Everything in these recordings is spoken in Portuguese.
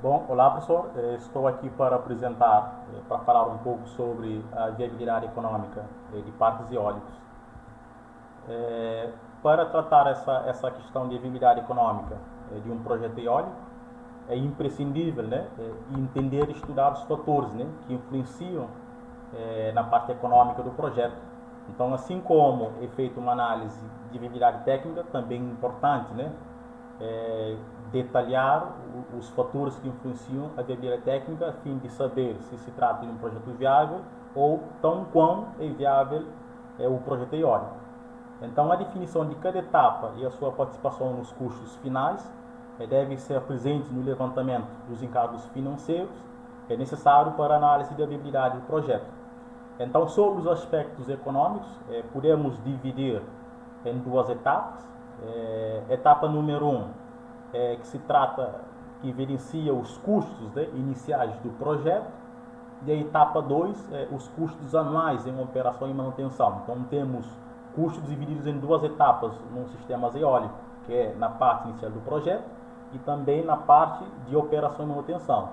Bom, olá professor. Estou aqui para apresentar, para falar um pouco sobre a viabilidade econômica de parques eólicos. Para tratar essa questão de viabilidade econômica de um projeto eólico, é imprescindível, né, entender e estudar os fatores, né, que influenciam na parte econômica do projeto. Então, assim como é feita uma análise de viabilidade técnica, também é importante, né, é, detalhar os fatores que influenciam a viabilidade técnica, a fim de saber se se trata de um projeto viável ou tão quão é viável o projeto eólico. Então, a definição de cada etapa e a sua participação nos custos finais devem ser presentes no levantamento dos encargos financeiros necessário para a análise da viabilidade do projeto. Então, sobre os aspectos econômicos, podemos dividir em duas etapas. Etapa número 1, que se trata, que evidencia os custos, né, iniciais do projeto, e a etapa 2, os custos anuais em operação e manutenção. Então, temos custos divididos em duas etapas no sistema eólico, que é na parte inicial do projeto e também na parte de operação e manutenção.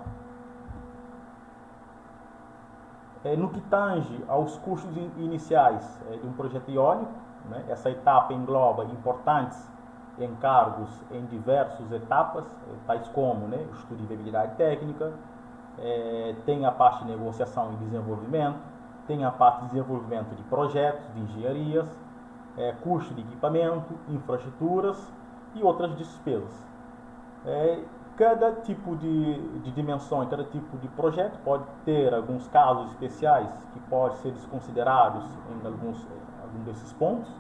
No que tange aos custos iniciais de um projeto eólico, né, essa etapa engloba importantes encargos em diversas etapas, tais como, né, o estudo de viabilidade técnica, tem a parte de negociação e desenvolvimento, tem a parte de desenvolvimento de projetos, de engenharias, custo de equipamento, infraestruturas e outras despesas. Cada tipo de dimensão e cada tipo de projeto pode ter alguns casos especiais que podem ser desconsiderados em alguns desses pontos.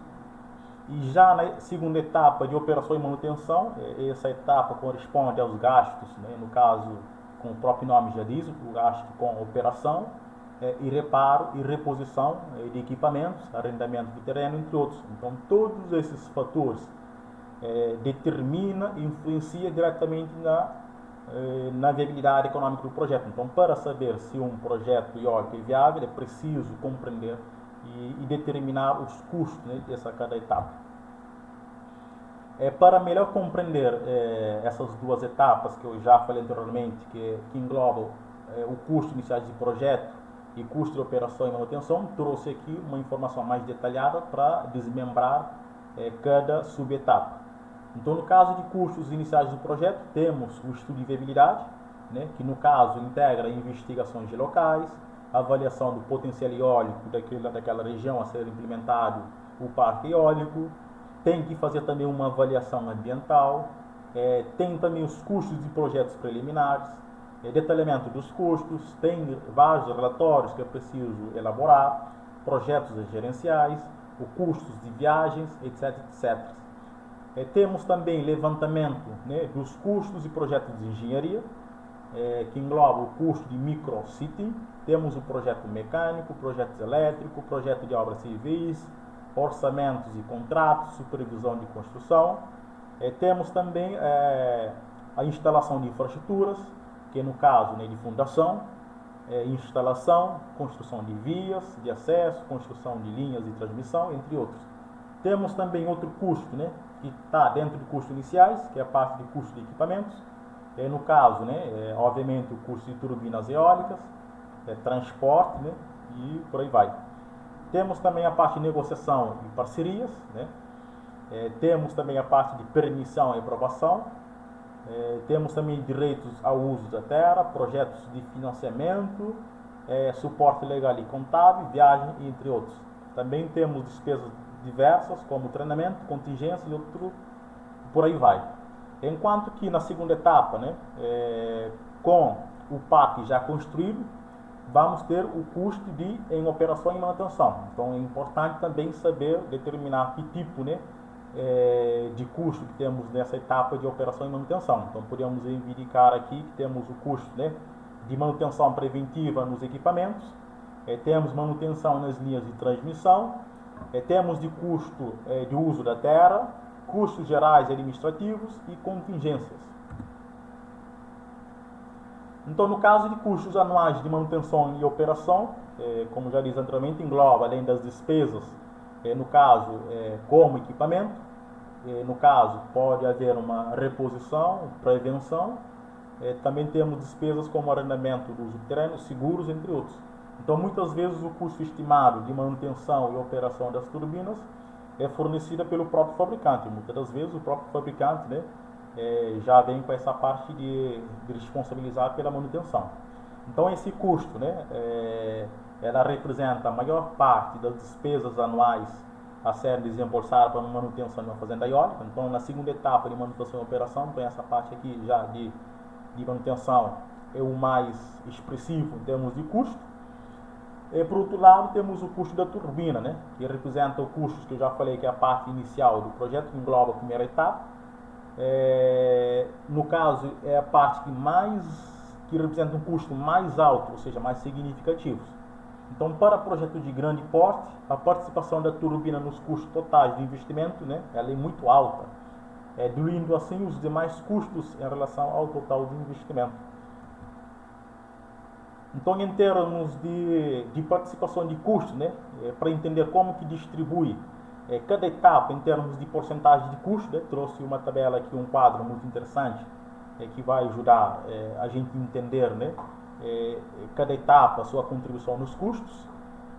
E já na segunda etapa de operação e manutenção, essa etapa corresponde aos gastos, né, no caso, como o próprio nome já diz, o gasto com operação e reparo e reposição de equipamentos, arrendamento de terreno, entre outros. Então, todos esses fatores determina e influencia diretamente na viabilidade econômica do projeto. Então, para saber se um projeto eólico é viável, é preciso compreender e determinar os custos, né, dessa cada etapa. Para melhor compreender essas duas etapas que eu já falei anteriormente, que englobam o custo inicial de projeto e custo de operação e manutenção, trouxe aqui uma informação mais detalhada para desmembrar cada subetapa. Então, no caso de custos iniciais do projeto, temos o estudo de viabilidade, né, que no caso integra investigações de locais, avaliação do potencial eólico daquela região a ser implementado o parque eólico, tem que fazer também uma avaliação ambiental, tem também os custos de projetos preliminares, detalhamento dos custos, tem vários relatórios que é preciso elaborar, projetos gerenciais, os custos de viagens, etc, etc. Temos também levantamento, né, dos custos e projetos de engenharia, que engloba o custo de microcity, temos o projeto mecânico, projetos elétricos, projeto de obras civis, orçamentos e contratos, supervisão de construção. Temos também a instalação de infraestruturas, que no caso, né, de fundação, instalação, construção de vias de acesso, construção de linhas de transmissão, entre outros. Temos também outro custo, né, que está dentro do custo iniciais, que é a parte de custo de equipamentos. No caso, né, obviamente, o custo de turbinas eólicas, transporte, né, e por aí vai. Temos também a parte de negociação e parcerias, né? Temos também a parte de permissão e aprovação. Temos também direitos ao uso da terra, projetos de financiamento, suporte legal e contábil, viagem, entre outros. Também temos despesas diversas, como treinamento, contingência e outro, por aí vai. Enquanto que na segunda etapa, né, com o parque já construído, vamos ter o custo em operação e manutenção. Então é importante também saber determinar que tipo, né, de custo que temos nessa etapa de operação e manutenção. Então podemos indicar aqui que temos o custo, né, de manutenção preventiva nos equipamentos, temos manutenção nas linhas de transmissão, temos de custo de uso da terra, custos gerais e administrativos e contingências. Então, no caso de custos anuais de manutenção e operação, como já disse anteriormente, engloba, além das despesas, no caso, como equipamento, no caso, pode haver uma reposição, prevenção, também temos despesas como arrendamento do uso de terreno, seguros, entre outros. Então, muitas vezes, o custo estimado de manutenção e operação das turbinas é fornecida pelo próprio fabricante. Muitas das vezes, o próprio fabricante, né, já vem com essa parte de responsabilizar pela manutenção. Então, esse custo, né, ela representa a maior parte das despesas anuais a serem desembolsadas para a manutenção de uma fazenda eólica. Então, na segunda etapa de manutenção e operação, tem essa parte aqui já de manutenção, é o mais expressivo em termos de custo. Por outro lado, temos o custo da turbina, né, que representa o custo que eu já falei, que é a parte inicial do projeto, que engloba a primeira etapa. No caso, é a parte que representa um custo mais alto, ou seja, mais significativo. Então, para projetos de grande porte, a participação da turbina nos custos totais do investimento, né, ela é muito alta, diluindo assim os demais custos em relação ao total do investimento. Então, em termos de participação de custo, né, para entender como que distribui cada etapa em termos de porcentagem de custo, né, trouxe uma tabela aqui, um quadro muito interessante, que vai ajudar a gente a entender, né, cada etapa, a sua contribuição nos custos.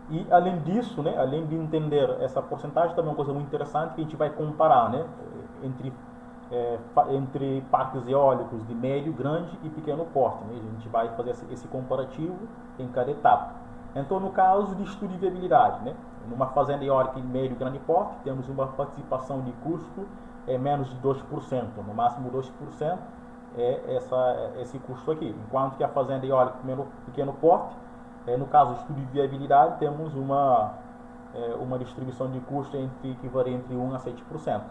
E além disso, né, além de entender essa porcentagem, também é uma coisa muito interessante que a gente vai comparar, né, entre parques eólicos de médio, grande e pequeno porte, né? A gente vai fazer esse comparativo em cada etapa. Então, no caso de estudo de viabilidade, né, numa fazenda eólica de médio e grande porte, temos uma participação de custo menos de 2%, no máximo 2% esse custo aqui. Enquanto que a fazenda eólica de pequeno porte, no caso do estudo de viabilidade, temos uma distribuição de custo que varia entre 1% a 7%.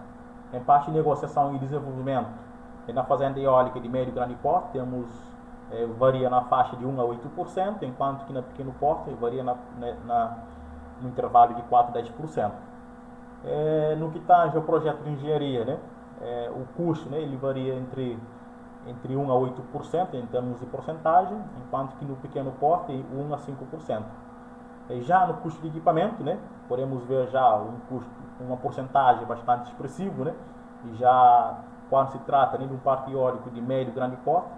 Em parte de negociação e desenvolvimento, na fazenda eólica de médio e grande porte, temos varia na faixa de 1% a 8%, enquanto que na pequeno porte varia no intervalo de 4% a 10%. No que tange ao projeto de engenharia, né, o custo, né, ele varia entre 1% a 8% em termos de porcentagem, enquanto que no pequeno porte 1% a 5%. Já no custo de equipamento, né, podemos ver já uma porcentagem bastante expressiva, né, e já quando se trata, né, de um parque eólico de médio e grande porte,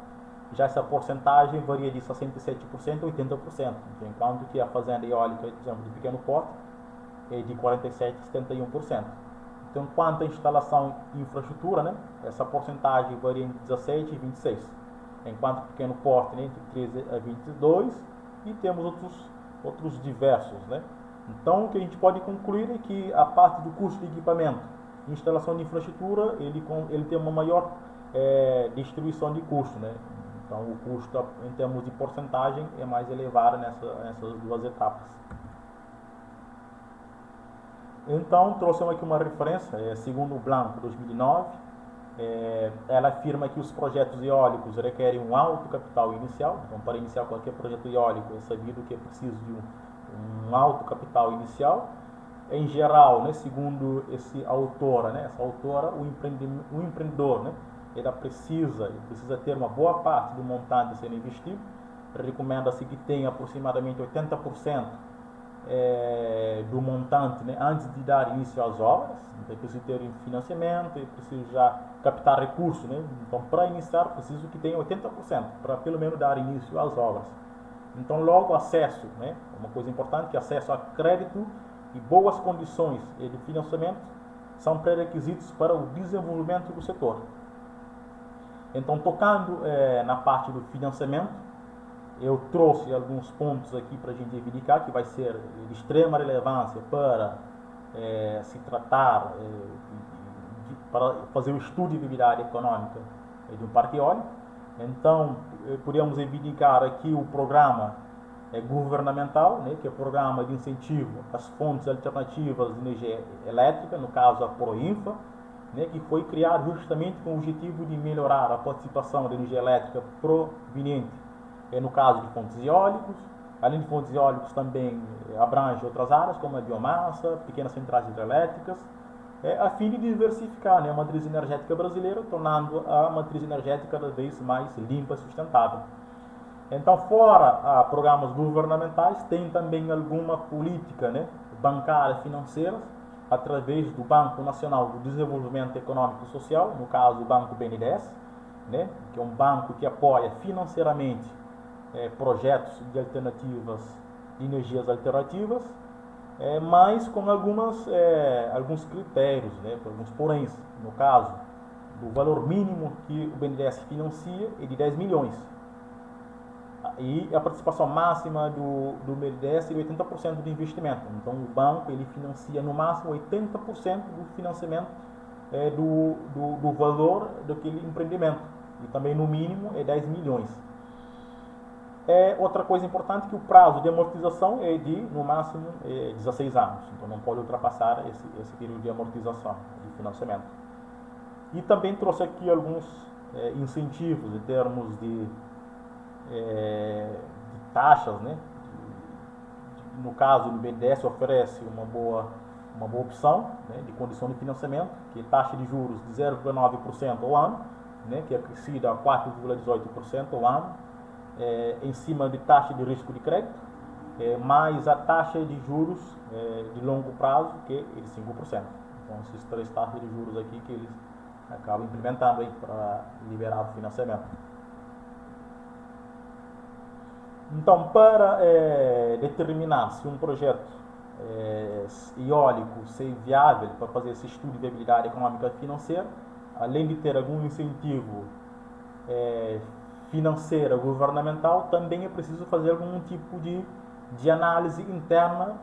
já essa porcentagem varia de 67% a 80%, enquanto que a fazenda eólica, por exemplo, de pequeno porte, é de 47% a 71%. Então, quanto à instalação e infraestrutura, né, essa porcentagem varia entre 17% e 26%, enquanto pequeno porte, né, entre 13% a 22%, e temos outros diversos, né. Então, o que a gente pode concluir é que a parte do custo de equipamento e instalação de infraestrutura, ele tem uma maior distribuição de custo, né. Então, o custo, em termos de porcentagem, é mais elevado nessas duas etapas. Então, trouxemos aqui uma referência, segundo o Blanco, 2009, ela afirma que os projetos eólicos requerem um alto capital inicial. Então, para iniciar qualquer projeto eólico, é sabido que é preciso de um alto capital inicial. Em geral, né, segundo essa autora, o empreendedor, né, ele precisa ter uma boa parte do montante a ser investido. Recomenda-se que tenha aproximadamente 80% do montante, né, antes de dar início às obras. Então, é preciso ter financiamento, é preciso já captar recursos, né? Então, para iniciar, preciso que tenha 80%, para pelo menos dar início às obras. Então, logo, acesso, né, uma coisa importante, que acesso a crédito e boas condições de financiamento são pré-requisitos para o desenvolvimento do setor. Então, tocando na parte do financiamento, eu trouxe alguns pontos aqui para a gente reivindicar, que vai ser de extrema relevância para se tratar, para fazer o estudo de viabilidade econômica de um parque eólico. Então, podemos reivindicar aqui o programa governamental, né, que é o programa de incentivo às fontes alternativas de energia elétrica, no caso a Proinfa, né, que foi criado justamente com o objetivo de melhorar a participação da energia elétrica proveniente, no caso de fontes eólicos. Além de fontes eólicas, também abrange outras áreas, como a biomassa, pequenas centrais hidrelétricas, a fim de diversificar, né, a matriz energética brasileira, tornando a matriz energética cada vez mais limpa e sustentável. Então, fora programas governamentais, tem também alguma política, né, bancária financeira, através do Banco Nacional do Desenvolvimento Econômico e Social, no caso o Banco BNDES, né, que é um banco que apoia financeiramente projetos de energias alternativas, mas com alguns critérios, né, alguns poréns. No caso, do valor mínimo que o BNDES financia é de 10 milhões. E a participação máxima do BNDES é de 80% do investimento. Então, o banco ele financia no máximo 80% do financiamento do valor daquele empreendimento. E também, no mínimo, é 10 milhões. Outra coisa importante é que o prazo de amortização é de, no máximo, 16 anos. Então, não pode ultrapassar esse período de amortização, de financiamento. E também trouxe aqui alguns incentivos em termos de taxas, né? No caso, o BNDES oferece uma boa opção, né, de condição de financiamento, que é taxa de juros de 0,9% ao ano, né, que é crescida a 4,18% ao ano, em cima de taxa de risco de crédito, mais a taxa de juros de longo prazo, que é de 5%. Então, essas três taxas de juros aqui que eles acabam implementando aí para liberar o financiamento. Então, para determinar se um projeto eólico ser viável, para fazer esse estudo de viabilidade econômica e financeira, além de ter algum incentivo financeira governamental, também é preciso fazer algum tipo de análise interna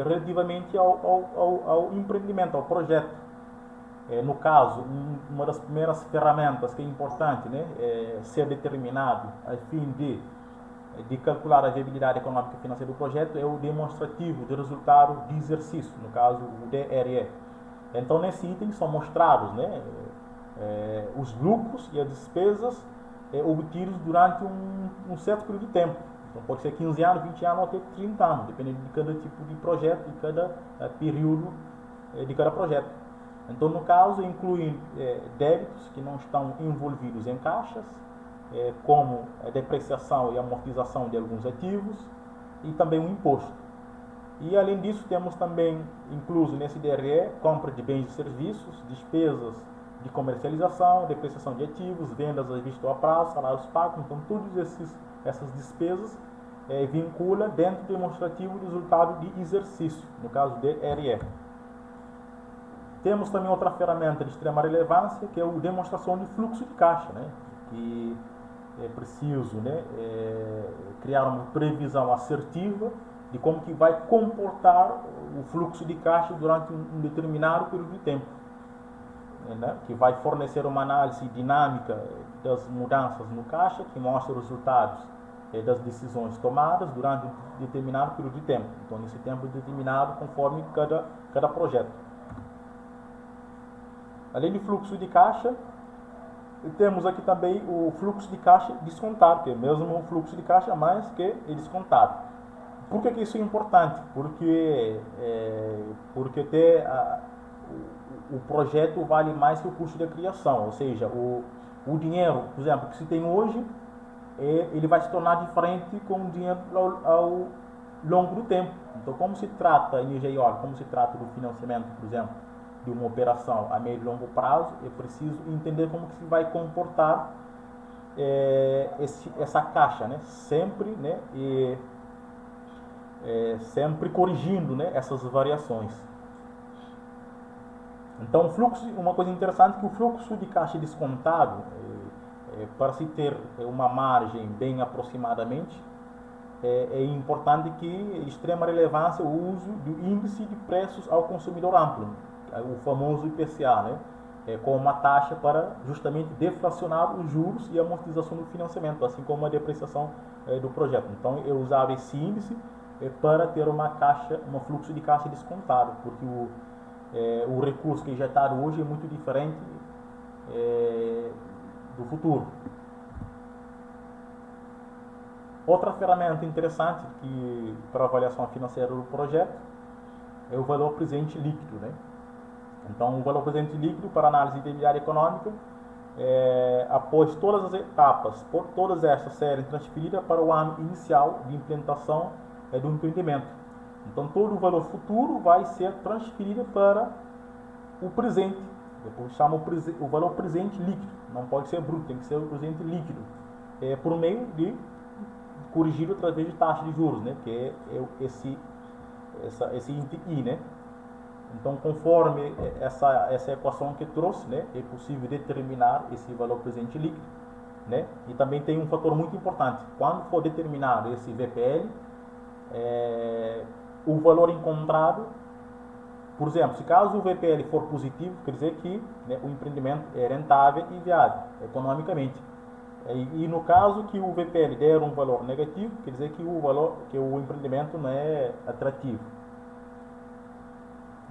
relativamente ao empreendimento, ao projeto. No caso, uma das primeiras ferramentas que é importante, né, ser determinado a fim de calcular a viabilidade econômica e financeira do projeto é o demonstrativo de resultado de exercício, no caso o DRE. Então, nesse item são mostrados, né, os lucros e as despesas obtidos durante um certo período de tempo. Então, pode ser 15 anos, 20 anos ou até 30 anos, dependendo de cada tipo de projeto, de cada período de cada projeto. Então, no caso, incluem débitos que não estão envolvidos em caixas, como a depreciação e amortização de alguns ativos e também o imposto. E, além disso, temos também incluso nesse DRE compra de bens e serviços, despesas de comercialização, depreciação de ativos, vendas à vista ou a prazo, salários pagos. Então, todas essas despesas vincula dentro do demonstrativo do resultado de exercício, no caso DRE. Temos também outra ferramenta de extrema relevância, que é a demonstração de fluxo de caixa, né? Que é preciso, né, criar uma previsão assertiva de como que vai comportar o fluxo de caixa durante um determinado período de tempo, né, que vai fornecer uma análise dinâmica das mudanças no caixa, que mostra os resultados das decisões tomadas durante um determinado período de tempo. Então, esse tempo é determinado conforme cada projeto. Além do fluxo de caixa, temos aqui também o fluxo de caixa descontado, que é mesmo um fluxo de caixa mais que é descontado. Por que isso é importante? Porque o projeto vale mais que o custo da criação, ou seja, o dinheiro, por exemplo, que se tem hoje, ele vai se tornar diferente com o dinheiro ao longo do tempo. Então, como se trata energia eólica, como se trata do financiamento, por exemplo, de uma operação a médio e longo prazo, é preciso entender como que se vai comportar essa caixa, né? Sempre, né? Sempre corrigindo, né, essas variações. Então, uma coisa interessante é que o fluxo de caixa descontado, para se ter uma margem bem aproximadamente, é importante que extrema relevância o uso do índice de preços ao consumidor amplo, o famoso IPCA, né? Com uma taxa para justamente deflacionar os juros e a amortização do financiamento, assim como a depreciação do projeto. Então, eu usava esse índice para ter um fluxo de caixa descontado, porque o recurso que é injetado hoje é muito diferente do futuro. Outra ferramenta interessante para avaliação financeira do projeto é o valor presente líquido, né? Então, o valor presente líquido para análise de viabilidade econômica, após todas as etapas, por todas estas serem transferidas para o ano inicial de implementação do empreendimento. Então, todo o valor futuro vai ser transferido para o presente Depois chama o valor presente líquido, não pode ser bruto, tem que ser o presente líquido, por meio de corrigido através de taxa de juros, né, que é esse índice I, né. Então, conforme essa equação que trouxe, né, é possível determinar esse valor presente líquido, né. E também tem um fator muito importante: quando for determinado esse VPL, o valor encontrado, por exemplo, se caso o VPL for positivo, quer dizer que, né, o empreendimento é rentável e viável economicamente. E no caso que o VPL der um valor negativo, quer dizer que o empreendimento não é atrativo.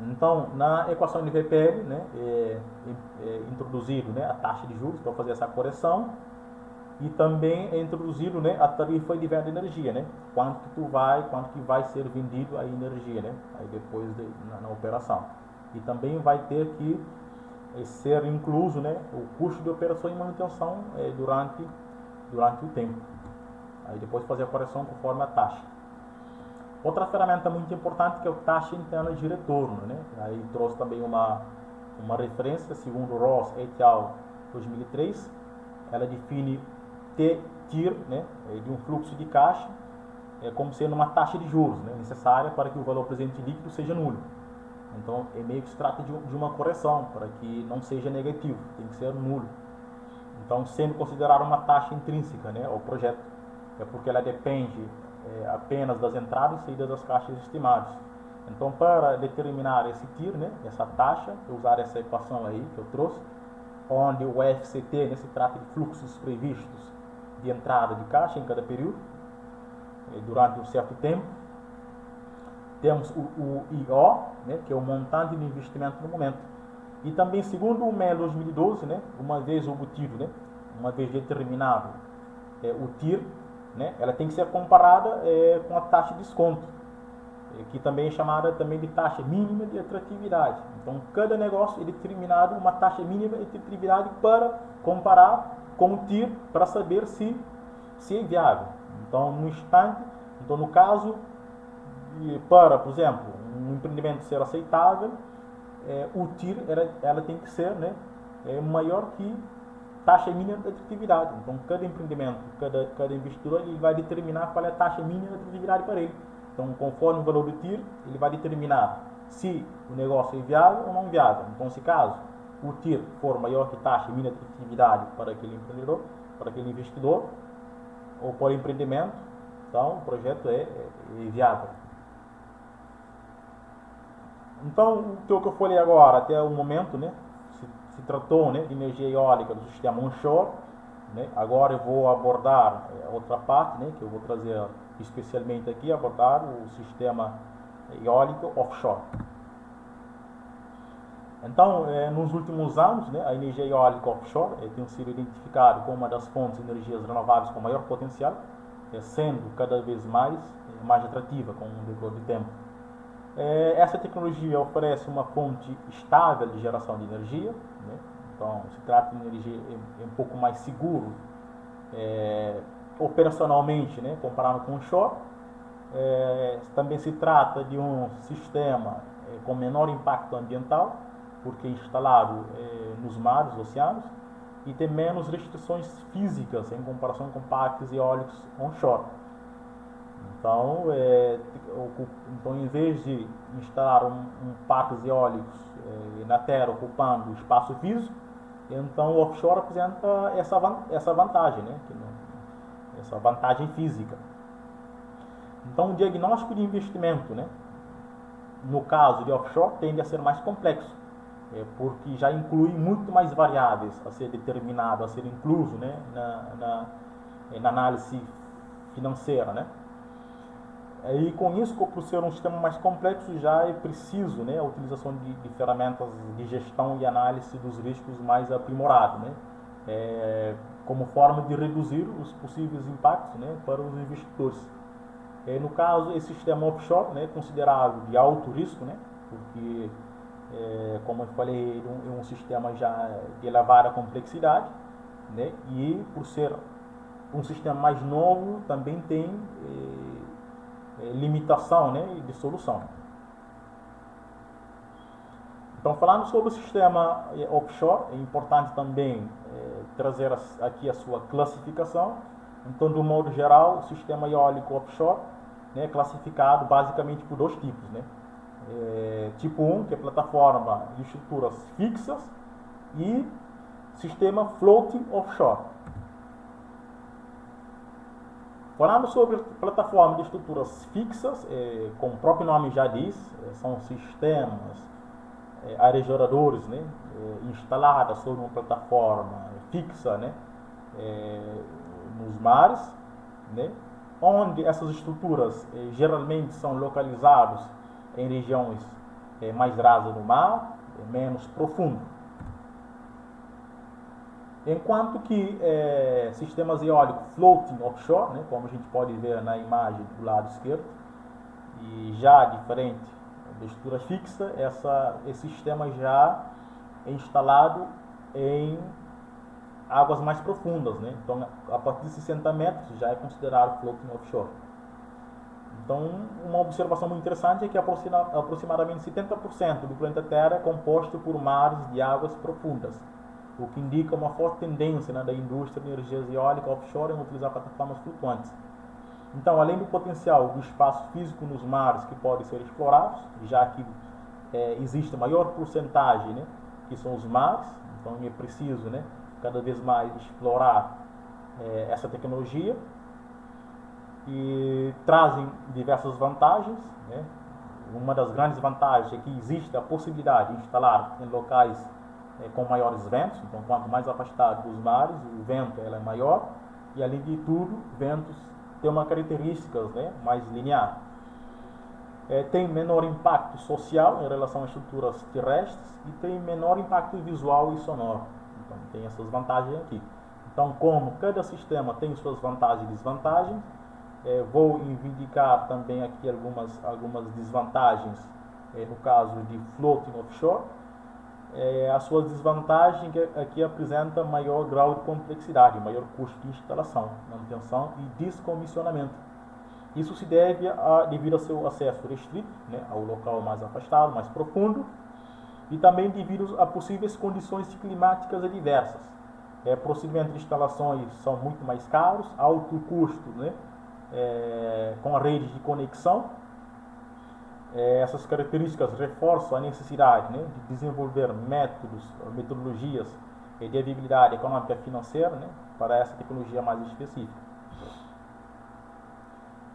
Então, na equação de VPL, né, é introduzido, né, a taxa de juros para fazer essa correção, e também é introduzido, né, a tarifa de venda de energia, né, quanto que vai ser vendido a energia, né, aí depois na operação. E também vai ter que ser incluso, né, o custo de operação e manutenção durante o tempo. Aí depois fazer a correção conforme a taxa. Outra ferramenta muito importante que é a taxa interna de retorno, né? Aí trouxe também uma referência, segundo Ross et al. 2003, ela define TIR, né, de um fluxo de caixa, como sendo uma taxa de juros, né, necessária para que o valor presente líquido seja nulo. Então, meio que se trata de uma correção, para que não seja negativo, tem que ser nulo. Então, sendo considerada uma taxa intrínseca, né, ao projeto, porque ela depende apenas das entradas e saídas das caixas estimadas. Então, para determinar esse TIR, né, essa taxa, usar essa equação aí que eu trouxe, onde o FCT, né, se trata de fluxos previstos de entrada de caixa em cada período, durante um certo tempo. Temos o IO, né, que é o montante de investimento no momento. E também, segundo o MEL 2012, né, uma vez obtido, né, uma vez determinado o TIR, né, ela tem que ser comparada com a taxa de desconto, que também é chamada também de taxa mínima de atratividade. Então, cada negócio é determinado uma taxa mínima de atratividade para comparar com o TIR, para saber se é viável. Então, no caso, para, por exemplo, um empreendimento ser aceitável, o TIR ela tem que ser, né, maior que taxa mínima de atratividade. Então, cada empreendimento, cada investidor, ele vai determinar qual é a taxa mínima de atratividade para ele. Então, conforme o valor do TIR, ele vai determinar se o negócio é viável ou não viável. Então, se caso o TIR for maior que taxa mínima de atratividade para aquele empreendedor, para aquele investidor, ou para o empreendimento, então o projeto é viável. Então, o que eu falei agora, até o momento, né, se tratou, né, de energia eólica do sistema onshore, né. Agora eu vou abordar outra parte, né, que eu vou trazer especialmente aqui, abordar o sistema eólico offshore. Então, nos últimos anos, né, a energia eólica offshore tem sido identificada como uma das fontes de energias renováveis com maior potencial, sendo cada vez mais atrativa com o decorrer do tempo. Essa tecnologia oferece uma fonte estável de geração de energia, né? Então se trata de energia um pouco mais seguro operacionalmente, né, comparado com o onshore. Também se trata de um sistema com menor impacto ambiental, porque é instalado nos mares, oceanos, e tem menos restrições físicas em comparação com parques eólicos onshore. Então, em vez de instalar parques eólicos na terra ocupando espaço físico, então o offshore apresenta essa vantagem, né? Essa vantagem física. Então, o diagnóstico de investimento, né, no caso de offshore, tende a ser mais complexo, porque já inclui muito mais variáveis a ser determinado, a ser incluso, né, na análise financeira, né? E com isso, por ser um sistema mais complexo, já é preciso, né, a utilização de ferramentas de gestão e análise dos riscos mais aprimorado, né, como forma de reduzir os possíveis impactos, né, para os investidores. No caso, esse sistema offshore, né, é considerado de alto risco, né, porque, como eu falei, é um sistema já de elevada complexidade, né, e por ser um sistema mais novo, também tem limitação, né, de solução. Então, falando sobre o sistema offshore, é importante também trazer aqui a sua classificação. Então, de um modo geral, o sistema eólico offshore, né, é classificado basicamente por dois tipos, né? Tipo 1, que é plataforma de estruturas fixas, e sistema floating offshore. Falando sobre plataforma de estruturas fixas, como o próprio nome já diz, são sistemas aerogeradores, né, instaladas sobre uma plataforma fixa, né, nos mares, né, onde essas estruturas geralmente são localizadas em regiões mais rasas do mar, menos profundo. Enquanto que sistemas eólicos floating offshore, né, como a gente pode ver na imagem do lado esquerdo, e já diferente da estrutura fixa, esse sistema já é instalado em águas mais profundas, né? Então, a partir de 60 metros já é considerado floating offshore. Então, uma observação muito interessante é que aproximadamente 70% do planeta Terra é composto por mares de águas profundas, o que indica uma forte tendência, né, da indústria de energias eólicas offshore em utilizar plataformas flutuantes. Então, além do potencial do espaço físico nos mares que pode ser explorados, já que existe maior porcentagem, né, que são os mares, então é preciso, né, cada vez mais explorar essa tecnologia, e trazem diversas vantagens, né? Uma das grandes vantagens é que existe a possibilidade de instalar em locais com maiores ventos, então quanto mais afastado dos mares, o vento é maior, e além de tudo, ventos têm uma característica, né, mais linear. Tem menor impacto social em relação às estruturas terrestres e tem menor impacto visual e sonoro. Então tem essas vantagens aqui. Então, como cada sistema tem suas vantagens e desvantagens, vou indicar também aqui algumas desvantagens no caso de floating offshore. As suas desvantagens aqui apresentam maior grau de complexidade, maior custo de instalação, manutenção e descomissionamento. Isso se deve devido ao seu acesso restrito, né, ao local mais afastado, mais profundo, e também devido a possíveis condições climáticas adversas. Procedimentos de instalações são muito mais caros, alto custo, né, com a rede de conexão. Essas características reforçam a necessidade, né, de desenvolver metodologias de viabilidade econômica e financeira, né, para essa tecnologia mais específica.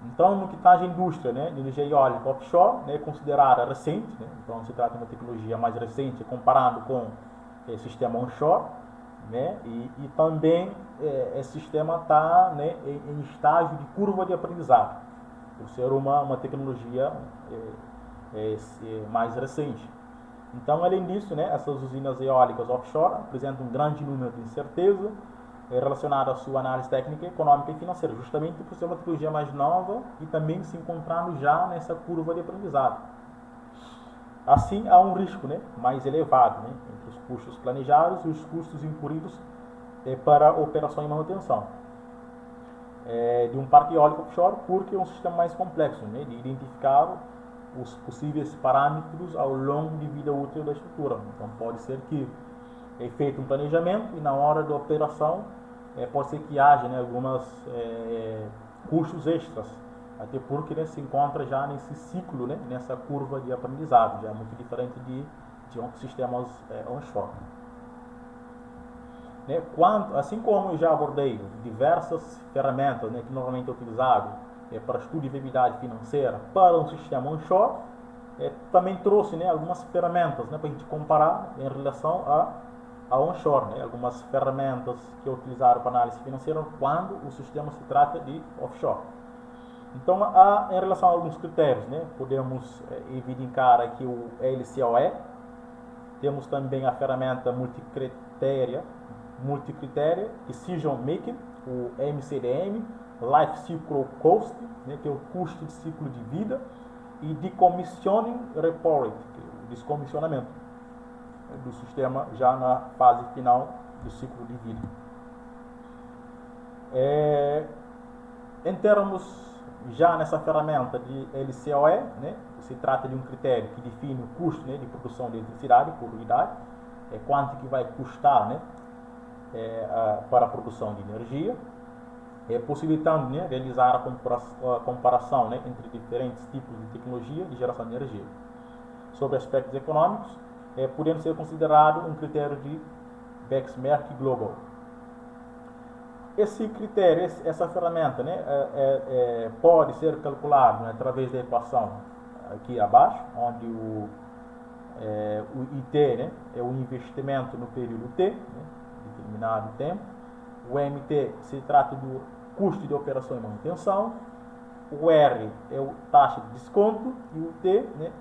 Então, no que tange a indústria, né, de energia eólica offshore, né, considerada recente, né, então se trata de uma tecnologia mais recente comparado com o sistema onshore, né, e também esse sistema está, né, em estágio de curva de aprendizado, por ser uma tecnologia mais recente. Então, além disso, né, essas usinas eólicas offshore apresentam um grande número de incerteza relacionada à sua análise técnica, econômica e financeira, justamente por ser uma tecnologia mais nova e também se encontrando já nessa curva de aprendizado. Assim, há um risco, né, mais elevado, né, entre os custos planejados e os custos incurridos para operação e manutenção de um parque eólico offshore, porque é um sistema mais complexo, né, de identificar os possíveis parâmetros ao longo de vida útil da estrutura. Então, pode ser que é feito um planejamento e na hora da operação pode ser que haja, né, alguns custos extras, até porque, né, se encontra já nesse ciclo, né, nessa curva de aprendizado, já é muito diferente de sistemas onshore. Né, assim como eu já abordei diversas ferramentas, né, que normalmente é utilizado para estudo de viabilidade financeira para um sistema onshore, também trouxe, né, algumas ferramentas, né, para a gente comparar em relação a onshore, né, algumas ferramentas que é utilizado para análise financeira quando o sistema se trata de offshore. Então, em relação a alguns critérios, né, podemos evidenciar aqui o LCOE, temos também a ferramenta multicritéria, Decision Making, o MCDM, Life Cycle Cost, né, que é o custo de ciclo de vida, e Decommissioning Report, que é o descomissionamento do sistema já na fase final do ciclo de vida. Em termos já nessa ferramenta de LCOE, né, se trata de um critério que define o custo, né, de produção de eletricidade por unidade, quanto que vai custar, né, para a produção de energia, possibilitando, né, realizar a comparação, né, entre diferentes tipos de tecnologia de geração de energia. Sobre aspectos econômicos, podendo ser considerado um critério de benchmark global. Esse critério, essa ferramenta, né, pode ser calculado, né, através da equação aqui abaixo, onde o IT, né, é o investimento no período T, né, determinado tempo. O MT se trata do custo de operação e manutenção. O R é a taxa de desconto e o T, né,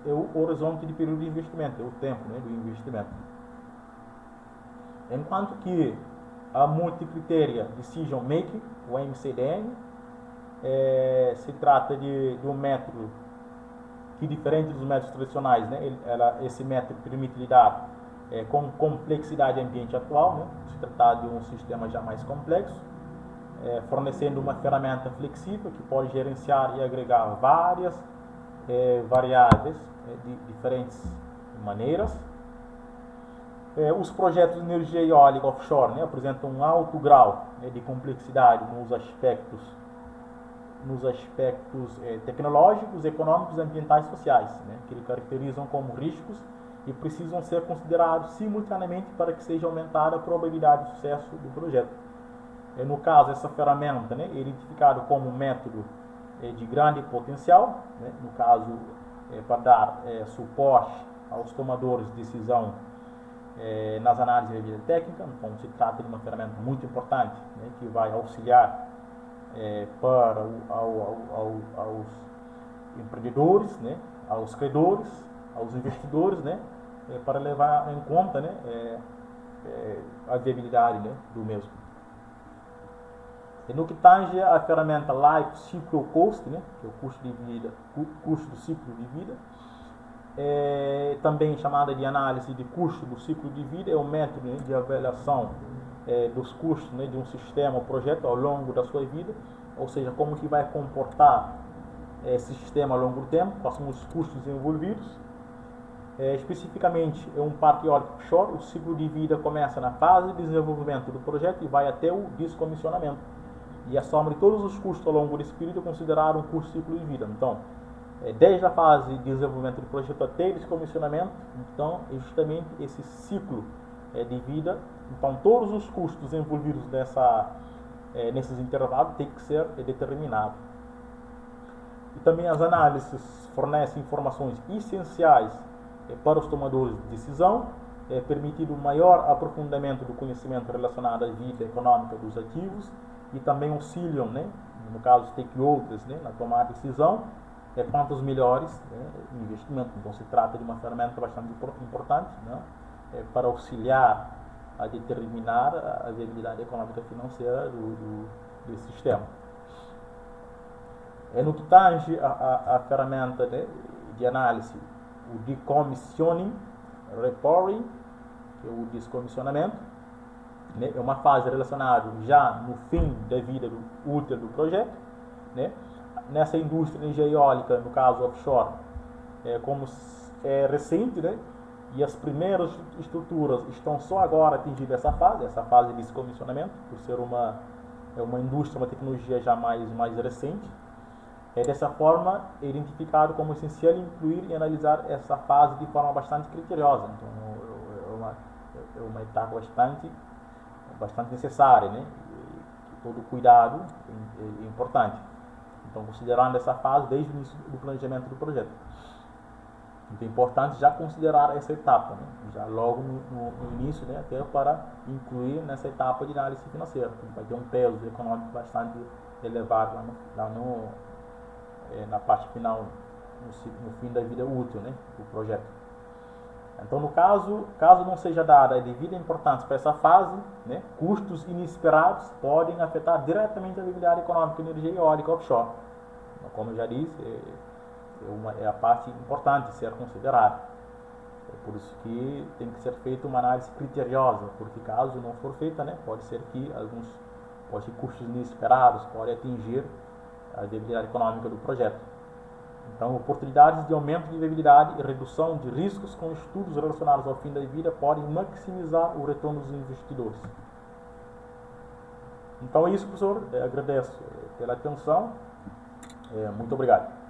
é o horizonte de período de investimento, é o tempo, né, do investimento. Enquanto que a Multicriteria Decision Making, o MCDM, se trata de um método que, diferente dos métodos tradicionais, né, esse método permite lidar com complexidade ambiente atual, né, se tratar de um sistema já mais complexo, fornecendo uma ferramenta flexível que pode gerenciar e agregar várias variáveis de diferentes maneiras. Os projetos de energia eólica offshore, né, apresentam um alto grau, né, de complexidade nos aspectos tecnológicos, econômicos, ambientais e sociais, né, que eles caracterizam como riscos e precisam ser considerados simultaneamente para que seja aumentada a probabilidade de sucesso do projeto. No caso, essa ferramenta, né, é identificada como um método de grande potencial, né, no caso, para dar suporte aos tomadores de decisão nas análises de vida técnica. Então, se trata de uma ferramenta muito importante, né, que vai auxiliar para aos empreendedores, né, aos credores, aos investidores, né, para levar em conta, né, a viabilidade, né, do mesmo. E no que tange a ferramenta Life Cycle Cost, né, que é o custo do ciclo de vida, também chamada de análise de custo do ciclo de vida, é um método, né, de avaliação dos custos, né, de um sistema ou projeto ao longo da sua vida, ou seja, como que vai comportar esse sistema ao longo do tempo, quais são os custos envolvidos. Especificamente, é um parque eólico offshore. O ciclo de vida começa na fase de desenvolvimento do projeto e vai até o descomissionamento. E a soma de todos os custos ao longo desse período é considerado um custo ciclo de vida. Então, desde a fase de desenvolvimento do projeto até o descomissionamento, então, é justamente esse ciclo de vida. Então, todos os custos envolvidos nesses intervalos têm que ser determinados. E também as análises fornecem informações essenciais para os tomadores de decisão, permitindo um maior aprofundamento do conhecimento relacionado à vida econômica dos ativos e também auxiliam, né, no caso stakeholders, né, na tomada de decisão, quanto os melhores, né, investimento. Então, se trata de uma ferramenta bastante importante, né, para auxiliar a determinar a viabilidade econômica e financeira do sistema. No que tange a ferramenta de análise, o decommissioning reporting, que é o descomissionamento, né, é uma fase relacionada já no fim da vida útil do projeto, né. Nessa indústria de energia eólica, no caso offshore, como é recente, né, e as primeiras estruturas estão só agora atingindo essa fase de descomissionamento, por ser uma indústria, uma tecnologia já mais recente. Dessa forma, é identificado como essencial incluir e analisar essa fase de forma bastante criteriosa. Então, é uma etapa bastante necessária, né? E todo cuidado é importante. Então, considerando essa fase desde o início do planejamento do projeto. Então, é importante já considerar essa etapa, né, já logo no início, né, até para incluir nessa etapa de análise financeira, que vai ter um peso econômico bastante elevado na parte final, no fim da vida útil, né, do projeto. Então, no caso não seja dada a devida importância para essa fase, né, custos inesperados podem afetar diretamente a viabilidade econômica de energia eólica offshore. Então, como eu já disse, é a parte importante de ser considerada. É por isso que tem que ser feita uma análise criteriosa, porque caso não for feita, né, pode ser que custos inesperados podem atingir a viabilidade econômica do projeto. Então, oportunidades de aumento de viabilidade e redução de riscos com estudos relacionados ao fim da vida podem maximizar o retorno dos investidores. Então é isso, professor. Agradeço pela atenção. Muito obrigado.